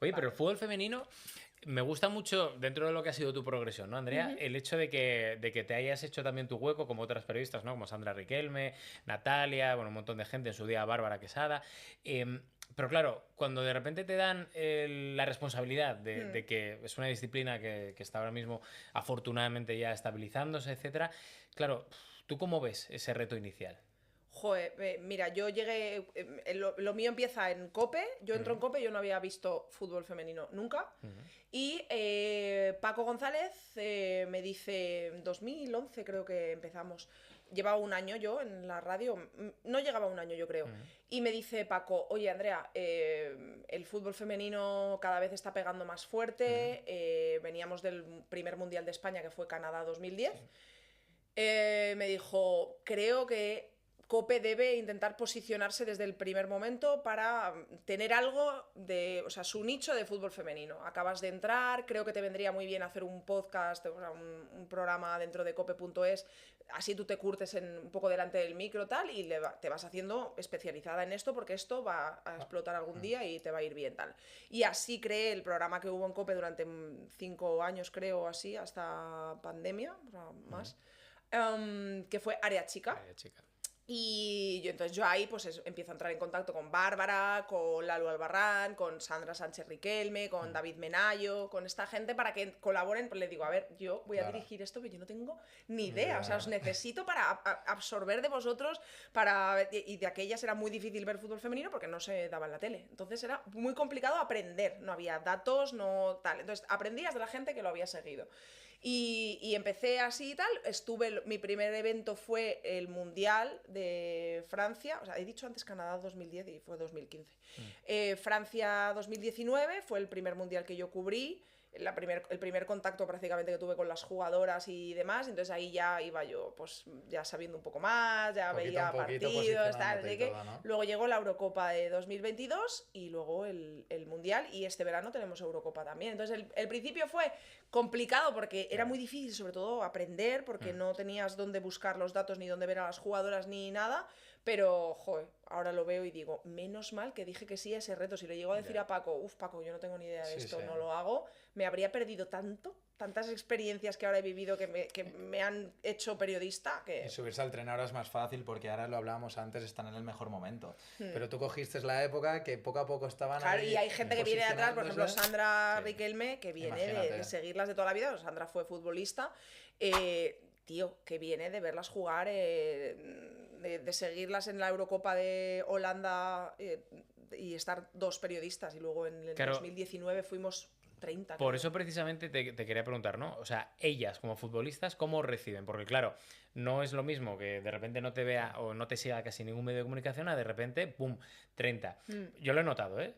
Oye, pero el fútbol femenino me gusta mucho, dentro de lo que ha sido tu progresión, ¿no, Andrea? El hecho de que te hayas hecho también tu hueco, como otras periodistas, ¿no? Como Sandra Riquelme, Natalia, bueno, un montón de gente, en su día Bárbara Quesada. Pero claro, cuando de repente te dan la responsabilidad de que es una disciplina que está ahora mismo afortunadamente ya estabilizándose, etcétera, claro, ¿tú cómo ves ese reto inicial? Joder, mira, yo llegué, lo mío empieza en COPE, yo entro en COPE, yo no había visto fútbol femenino nunca, y Paco González me dice, en 2011 creo que empezamos, llevaba un año yo en la radio, no llegaba un año yo creo, y me dice Paco, oye Andrea, el fútbol femenino cada vez está pegando más fuerte, veníamos del primer mundial de España que fue Canadá 2010, me dijo, creo que Cope debe intentar posicionarse desde el primer momento para tener algo de, o sea, su nicho de fútbol femenino. Acabas de entrar, creo que te vendría muy bien hacer un podcast, o sea, un programa dentro de cope.es, así tú te curtes un poco delante del micro tal y te vas haciendo especializada en esto porque esto va a explotar algún día y te va a ir bien tal. Y así creé el programa que hubo en Cope durante 5 años creo, así, hasta pandemia, o sea, más. Que fue Área Chica. Vaya chica. Y entonces yo ahí pues empiezo a entrar en contacto con Bárbara, con Lalo Albarrán, con Sandra Sánchez Riquelme, con David Menayo, con esta gente para que colaboren. Pues les digo, a ver, yo voy a Claro. dirigir esto, pero yo no tengo ni Ni idea. O sea, idea. os necesito para absorber de vosotros. Y de aquellas era muy difícil ver fútbol femenino porque no se daba en la tele. Entonces era muy complicado aprender. No había datos, no tal. Entonces aprendías de la gente que lo había seguido. Y empecé así y tal. Mi primer evento fue el Mundial de Francia. O sea, he dicho antes Canadá 2010 y fue 2015. Francia 2019 fue el primer Mundial que yo cubrí. El primer contacto prácticamente que tuve con las jugadoras y demás, entonces ahí ya iba yo, pues ya sabiendo un poco más, ya Poquito veía a poquito partidos, tal, posicionándote y no sé qué. todo, ¿no? Luego llegó la Eurocopa de 2022 y luego el Mundial, y este verano tenemos Eurocopa también. Entonces el principio fue complicado porque era muy difícil, sobre todo aprender, porque no tenías dónde buscar los datos, ni dónde ver a las jugadoras, ni nada, pero, joder, ahora lo veo y digo, menos mal que dije que sí a ese reto. Si le llego a decir Ya. a Paco, Paco, yo no tengo ni idea de Sí, esto, sí. no lo hago, me habría perdido tantas experiencias que ahora he vivido que me han hecho periodista Y que... subirse al tren ahora es más fácil porque ahora lo hablábamos antes, están en el mejor momento. Pero tú cogiste la época que poco a poco estaban Claro, ahí y hay gente que viene de atrás, por ejemplo, posicionándose. Sandra Sí. Riquelme, que viene Imagínate. de seguirlas de toda la vida. Sandra fue futbolista. Tío, que viene de verlas jugar, de seguirlas en la Eurocopa de Holanda y estar dos periodistas. Y luego en el Claro, 2019 fuimos 30, por creo. eso precisamente te quería preguntar, ¿no? O sea, ellas como futbolistas, ¿cómo reciben? Porque claro, no es lo mismo que de repente no te vea o no te siga casi ningún medio de comunicación a de repente, ¡pum!, 30. Yo lo he notado, ¿eh?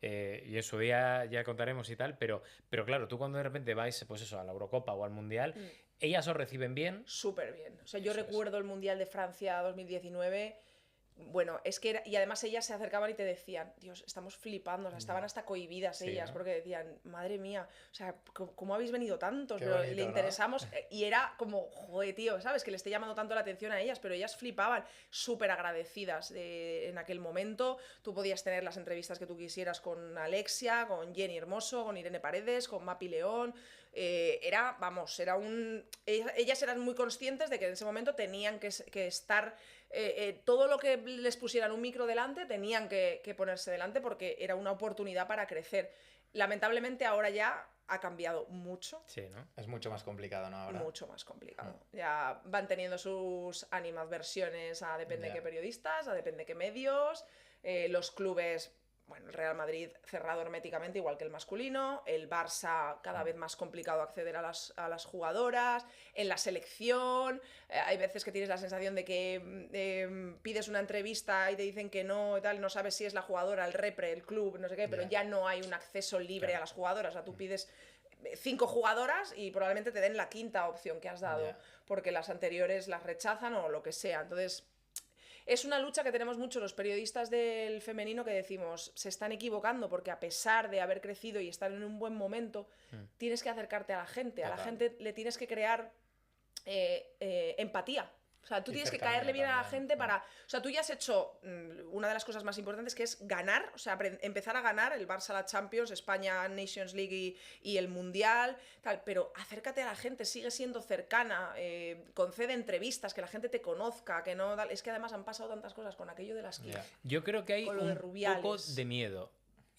Y en su día ya contaremos y tal, pero claro, tú cuando de repente vais, pues eso, a la Eurocopa o al Mundial, ellas os reciben bien. Súper bien. O sea, yo Eso es. recuerdo el Mundial de Francia 2019. Bueno, es que y además ellas se acercaban y te decían, Dios, estamos flipando, o sea, estaban hasta cohibidas Sí, ellas, ¿no? porque decían, madre mía, o sea, ¿cómo habéis venido tantos? Qué Pero bonito, le ¿no? interesamos, y era como, joder, tío, ¿sabes? Que le esté llamando tanto la atención a ellas, pero ellas flipaban, súper agradecidas en aquel momento. Tú podías tener las entrevistas que tú quisieras con Alexia, con Jenny Hermoso, con Irene Paredes, con Mapi León. Ellas eran muy conscientes de que en ese momento tenían que estar, todo lo que les pusieran un micro delante, tenían que ponerse delante porque era una oportunidad para crecer. Lamentablemente ahora ya ha cambiado mucho, Sí, ¿no? Es mucho más complicado, ¿no? Ahora. mucho más complicado. Ya van teniendo sus animadversiones a depende de Ya. qué periodistas, a depende de qué medios, los clubes. Bueno, el Real Madrid cerrado herméticamente, igual que el masculino. El Barça cada vez más complicado acceder a las jugadoras. En la selección, hay veces que tienes la sensación de que pides una entrevista y te dicen que no, y tal, no sabes si es la jugadora, el repre, el club, no sé qué, pero Ya. ya no hay un acceso libre Claro. a las jugadoras. O sea, tú pides 5 jugadoras y probablemente te den la quinta opción que has dado, Ya. porque las anteriores las rechazan o lo que sea. Entonces, es una lucha que tenemos mucho los periodistas del femenino, que decimos, se están equivocando porque a pesar de haber crecido y estar en un buen momento, tienes que acercarte a la gente. A la Total. gente le tienes que crear empatía. O sea, tú Y tienes que cercanía caerle bien a la también, gente para... claro. O sea, tú ya has hecho una de las cosas más importantes, que es ganar, o sea, empezar a ganar el Barça la Champions, España Nations League y el Mundial, tal, pero acércate a la gente, sigue siendo cercana, concede entrevistas, que la gente te conozca, que no... Es que además han pasado tantas cosas con aquello de la esquina. Ya. Yo creo que hay Con lo de un Rubiales. poco de miedo.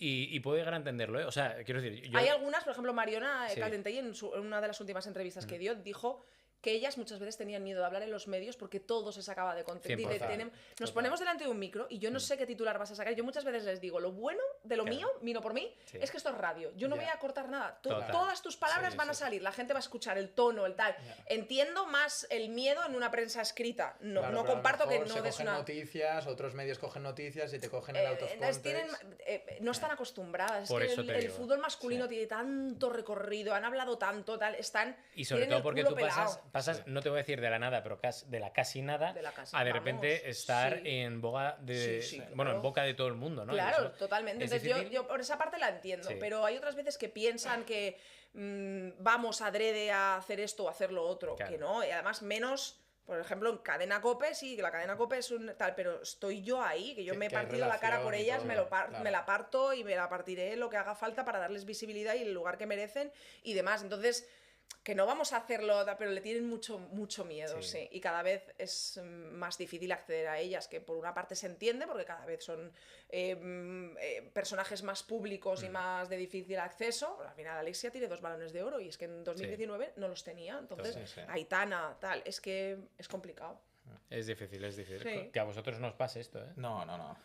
Y puedo llegar a entenderlo, ¿eh? O sea, quiero decir, yo... Hay algunas, por ejemplo, Mariona Sí. Caldentey en una de las últimas entrevistas que dio, dijo que ellas muchas veces tenían miedo de hablar en los medios porque todo se sacaba de contexto. 100%. Nos ponemos delante de un micro y yo no sé qué titular vas a sacar. Yo muchas veces les digo, lo bueno de lo Claro. mío, miro por mí, Sí. es que esto es radio. Yo no Ya. voy a cortar nada. Total. Todas tus palabras Sí, van a sí. salir. La gente va a escuchar el tono, el tal. Ya. Entiendo más el miedo en una prensa escrita. No, Claro, no pero a lo comparto que mejor no se des cogen una... noticias, otros medios cogen noticias y te cogen el out of Entonces context. no están acostumbradas. Por es que eso el, te el digo. fútbol masculino Sí. tiene tanto recorrido, han hablado tanto, tal, están. Y sobre tienen todo el porque culo tú pasas, pelao. Sí. no te voy a decir de la nada, pero de la casi nada, De la casi, a de vamos, repente estar sí. en boga de. Sí, sí, claro. Bueno, en boca de todo el mundo, ¿no? Y Claro, eso totalmente. es Entonces difícil. yo por esa parte la entiendo, Sí. pero hay otras veces que piensan que vamos adrede a hacer esto o hacer lo otro, Claro. que no, y además menos. Por ejemplo, en Cadena COPE, sí, que la Cadena COPE es un tal, pero estoy yo ahí, que yo Que- me he que hay partido la cara por relación y ellas, todo, me claro. la parto y me la partiré lo que haga falta para darles visibilidad y el lugar que merecen y demás. Entonces, que no vamos a hacerlo, pero le tienen mucho, mucho miedo, Sí. sí. Y cada vez es más difícil acceder a ellas, que por una parte se entiende, porque cada vez son personajes más públicos y más de difícil acceso. Al final Alexia tiene 2 balones de oro y es que en 2019 no los tenía. Entonces, Sí, sí. Aitana, tal, es que es complicado. Es difícil, es difícil. Sí. Que a vosotros no os pase esto, ¿eh? No, no, no.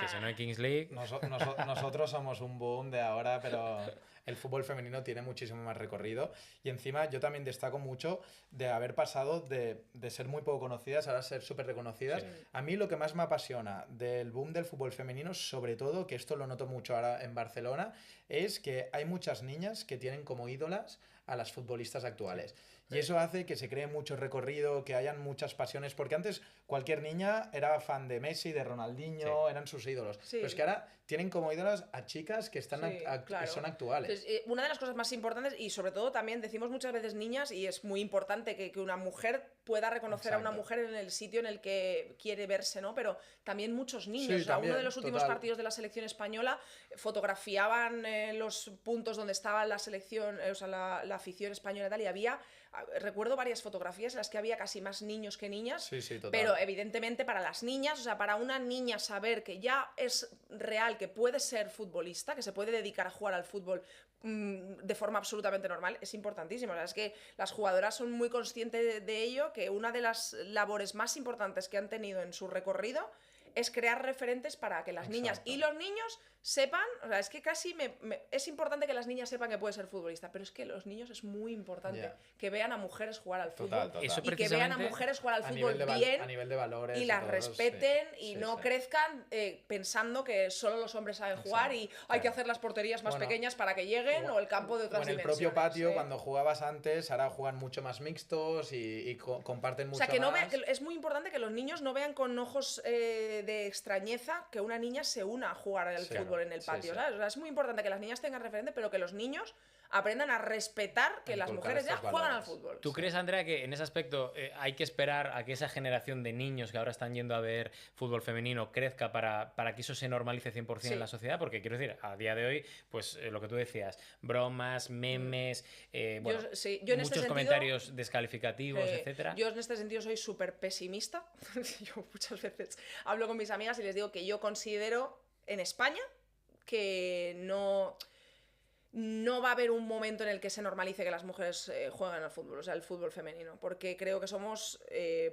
Que si no hay Kings League. Nosotros somos un boom de ahora, pero el fútbol femenino tiene muchísimo más recorrido. Y encima yo también destaco mucho de haber pasado de ser muy poco conocidas a ser súper reconocidas. Sí. A mí lo que más me apasiona del boom del fútbol femenino, sobre todo, que esto lo noto mucho ahora en Barcelona, es que hay muchas niñas que tienen como ídolas a las futbolistas actuales. Y eso hace que se cree mucho recorrido, que hayan muchas pasiones, porque antes cualquier niña era fan de Messi, de Ronaldinho, Sí. eran sus ídolos. Sí. Pero es que ahora tienen como ídolas a chicas que están Sí, claro. que son actuales. Entonces, una de las cosas más importantes, y sobre todo también decimos muchas veces niñas, y es muy importante que una mujer pueda reconocer a una Exacto. mujer en el sitio en el que quiere verse, ¿no? Pero también muchos niños. Sí, O sea, también, uno de los últimos total. partidos de la selección española fotografiaban los puntos donde estaba la selección, o sea, la afición española y tal, y había, recuerdo varias fotografías en las que había casi más niños que niñas. Sí, sí, total. Pero evidentemente para las niñas, o sea, para una niña saber que ya es real, que puede ser futbolista, que se puede dedicar a jugar al fútbol de forma absolutamente normal, es importantísimo. O sea, es que las jugadoras son muy conscientes de ello, que una de las labores más importantes que han tenido en su recorrido es crear referentes para que las niñas Exacto. y los niños sepan, o sea, es que casi es importante que las niñas sepan que puede ser futbolista, pero es que los niños es muy importante Ya. que vean a mujeres jugar al fútbol Total, total. Eso y que vean a precisamente mujeres jugar al A fútbol nivel de bien a nivel de valores y las todo, respeten sí, y sí, no sí. crezcan pensando que solo los hombres saben jugar y hay que claro. hacer las porterías más Bueno, pequeñas para que lleguen o el campo de O otras en el dimensiones. propio patio, ¿eh? cuando jugabas antes, ahora juegan mucho más mixtos y comparten O mucho sea, que no más. que es muy importante que los niños no vean con ojos de extrañeza que una niña se una a jugar al Sí, fútbol en el sí, patio. sí. ¿Sabes? O sea, es muy importante que las niñas tengan referente, pero que los niños aprendan a respetar que las Inculcar mujeres ya estos juegan al valores. fútbol. ¿Tú crees, Andrea, que en ese aspecto hay que esperar a que esa generación de niños que ahora están yendo a ver fútbol femenino crezca para que eso se normalice 100% Sí. en la sociedad? Porque quiero decir, a día de hoy, pues lo que tú decías, bromas, memes, bueno, sí, yo en este muchos sentido- comentarios descalificativos, Eh, etcétera. Yo en este sentido soy súper pesimista. Yo muchas veces hablo con mis amigas y les digo que yo considero en España que no va a haber un momento en el que se normalice que las mujeres jueguen al fútbol, o sea, el fútbol femenino, porque creo que somos,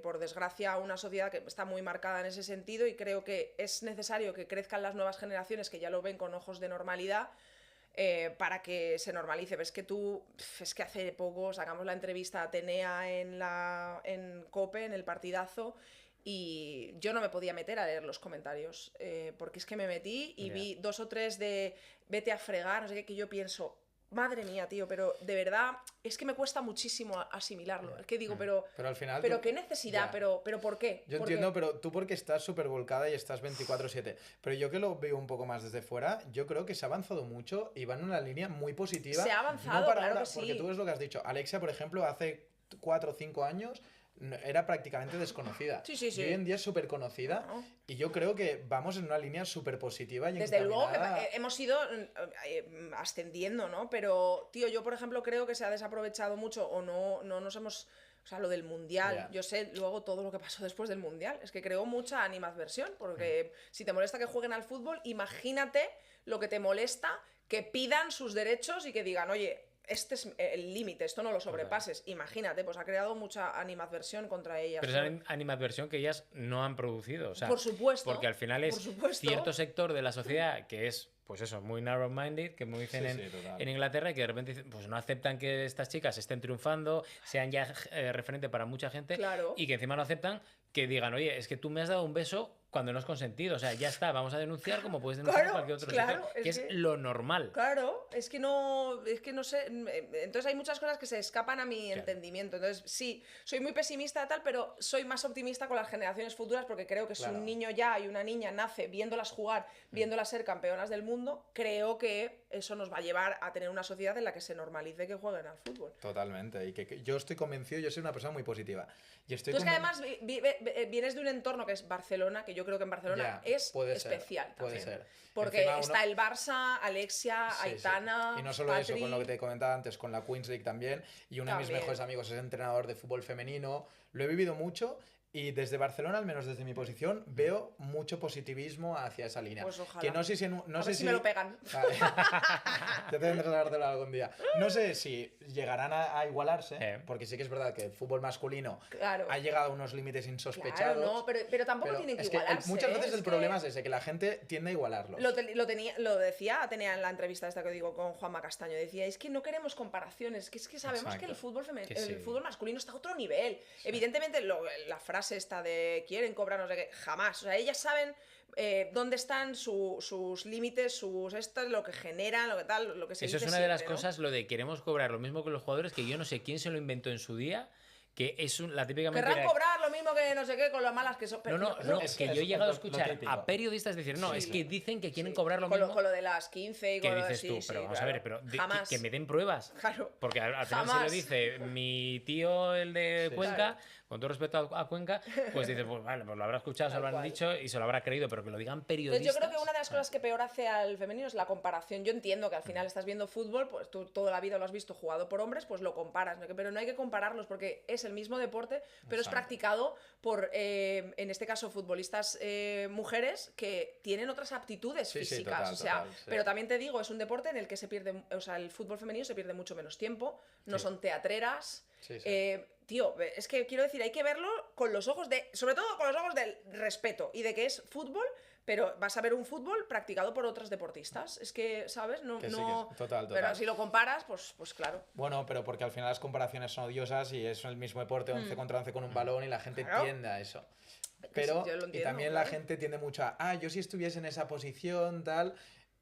por desgracia, una sociedad que está muy marcada en ese sentido y creo que es necesario que crezcan las nuevas generaciones que ya lo ven con ojos de normalidad para que se normalice. Ves que es que hace poco sacamos la entrevista a Atenea en COPE, en el partidazo, y yo no me podía meter a leer los comentarios, porque es que me metí y Ya. vi 2 o 3 de vete a fregar, no sé qué, que yo pienso, madre mía, tío, pero de verdad es que me cuesta muchísimo asimilarlo. Es que digo, pero Pero al final. pero tú- qué necesidad, Ya. pero ¿por qué? Yo ¿Por entiendo, qué? pero tú porque estás súper volcada y estás 24/7. Pero yo que lo veo un poco más desde fuera, yo creo que se ha avanzado mucho y va en una línea muy positiva. Se ha avanzado, no para claro ahora, que sí. Porque tú ves lo que has dicho. Alexia, por ejemplo, hace 4 o 5 años era prácticamente desconocida. Sí, sí, sí. Y hoy en día es súper conocida. Bueno. Y yo creo que vamos en una línea súper positiva y Desde luego que encaminada. hemos ido ascendiendo, ¿no? Pero, tío, yo por ejemplo creo que se ha desaprovechado mucho o no nos hemos... O sea, lo del Mundial, Ya. yo sé luego todo lo que pasó después del Mundial. Es que creó mucha animadversión, porque si te molesta que jueguen al fútbol, imagínate lo que te molesta que pidan sus derechos y que digan, oye, este es el límite, esto no lo sobrepases. Imagínate, pues ha creado mucha animadversión contra ellas. Pero ¿no? esa animadversión que ellas no han producido. O sea, Por supuesto, porque al final por es supuesto. cierto sector de la sociedad que es, pues eso, muy narrow-minded, que como dicen Sí, en, sí, total. en Inglaterra, y que de repente dicen, pues no aceptan que estas chicas estén triunfando, sean ya referente para mucha gente, Claro. y que encima no aceptan que digan, oye, es que tú me has dado un beso cuando no es consentido. O sea, ya está, vamos a denunciar como puedes denunciar Claro, cualquier otro claro, sector, es que es que- lo normal. Claro, es que no sé. Entonces hay muchas cosas que se escapan a mi entendimiento. Entonces, sí, soy muy pesimista tal, pero soy más optimista con las generaciones futuras porque creo que si Claro. un niño ya y una niña nace viéndolas jugar, viéndolas ser campeonas del mundo, creo que eso nos va a llevar a tener una sociedad en la que se normalice que jueguen al fútbol. Totalmente. Y que yo estoy convencido, yo soy una persona muy positiva. Y estoy Tú es que conven- además vienes de un entorno que es Barcelona, que yo creo que en Barcelona Ya, es puede ser, especial puede también. ser. Porque Encima está uno- el Barça, Alexia, Sí, sí. Aitana, Y no solo eso, Patri. con lo que te comentaba antes, con la Queens League también. Y uno de mis También. mejores amigos es entrenador de fútbol femenino. Lo he vivido mucho y desde Barcelona, al menos desde mi posición, veo mucho positivismo hacia esa línea. Pues ojalá. Que no sé si... No A sé ver si me lo pegan. Vale. Ya tendrás que dártelo algún día. No sé si llegarán a igualarse, porque sí que es verdad que el fútbol masculino Claro. ha llegado a unos límites insospechados. Claro, no, pero tampoco pero tienen que es que igualarse. muchas veces el que problema es ese, que la gente tiende a igualarlos. lo decía, tenía en la entrevista esta que digo con Juanma Castaño, decía, es que no queremos comparaciones, que es que sabemos que el Exacto. fútbol Que sí. el fútbol masculino está a otro nivel. Evidentemente, la frase esta de quieren cobrar no sé qué, jamás. O sea, ellas saben dónde están sus límites, lo que generan, lo que tal, lo que se Eso es dice una de las siempre, ¿no? cosas, lo de queremos cobrar lo mismo que los jugadores, que yo no sé quién se lo inventó en su día, que es la típica Querrán mentira. cobrar lo mismo que no sé qué con lo malas que son. Pero No, es- que es yo he llegado a lo escuchar típico. a periodistas decir, no, Sí, es sí. que dicen que quieren Sí. cobrar lo con mismo. lo de las 15 y ¿Qué con lo de... dices tú? sí, Pero sí, vamos a claro. ver, pero Jamás. que me den pruebas. Claro. Porque al final si lo Jamás. dice mi tío, el de Sí, Cuenca, claro. con todo respeto a Cuenca, pues dice, pues vale, pues lo habrá escuchado, se Tal lo habrán cual. dicho y se lo habrá creído, pero que lo digan Entonces, periodistas. yo creo que una de las cosas que peor hace al femenino es la comparación. Yo entiendo que al final estás viendo fútbol, pues tú toda la vida lo has visto jugado por hombres, pues lo comparas, ¿no? Pero no hay que compararlos porque es el mismo deporte, pero es Exacto. practicado por, en este caso, futbolistas mujeres que tienen otras aptitudes Sí, sí, físicas. total, o sea, total, sí. pero también te digo, es un deporte en el que se pierde, o sea, el fútbol femenino se pierde mucho menos tiempo, no Sí. son teatreras. Sí, sí. Tío, es que quiero decir, hay que verlo con los ojos sobre todo con los ojos del respeto y de que es fútbol, pero vas a ver un fútbol practicado por otras deportistas. Es que, ¿sabes? No, Que sí, no... que es- total, Pero total. si lo comparas, pues claro. Bueno, pero porque al final las comparaciones son odiosas y es el mismo deporte 11 contra 11 con un balón y la gente Claro. tiende a eso. Que Pero, sí, yo lo y entiendo, también la claro. gente tiende mucho a, yo si estuviese en esa posición, tal.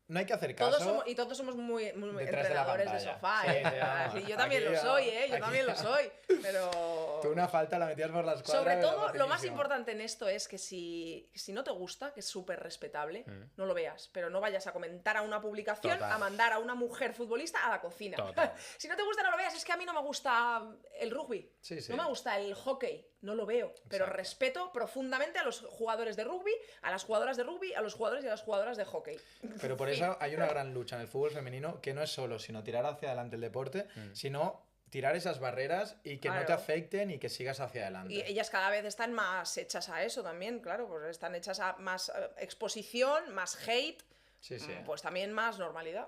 No hay que hacer caso. Todos somos muy Detrás de la entrenadores de pantalla. sofá. Sí, sí, vamos. Sí, yo también Aquí lo soy, ya- Yo aquí también lo ya. soy. Pero... Tú una falta la metías por la escuadra. Sobre y era todo, lo más facilísimo. importante en esto es que si no te gusta, que es súper respetable, no lo veas, pero no vayas a comentar a una publicación, Total. a mandar a una mujer futbolista a la cocina. Total. Si no te gusta, no lo veas. Es que a mí no me gusta el rugby, Sí, sí. no me gusta el hockey, no lo veo, pero Exacto. respeto profundamente a los jugadores de rugby, a las jugadoras de rugby, a los jugadores y a las jugadoras de hockey. Pero por Fin. eso hay una gran lucha en el fútbol femenino que no es solo sino tirar hacia adelante el deporte, sino tirar esas barreras y que no te Claro. afecten y que sigas hacia adelante. Y ellas cada vez están más hechas a eso también, claro, pues están hechas a más exposición, más hate, Sí, sí. pues también más normalidad.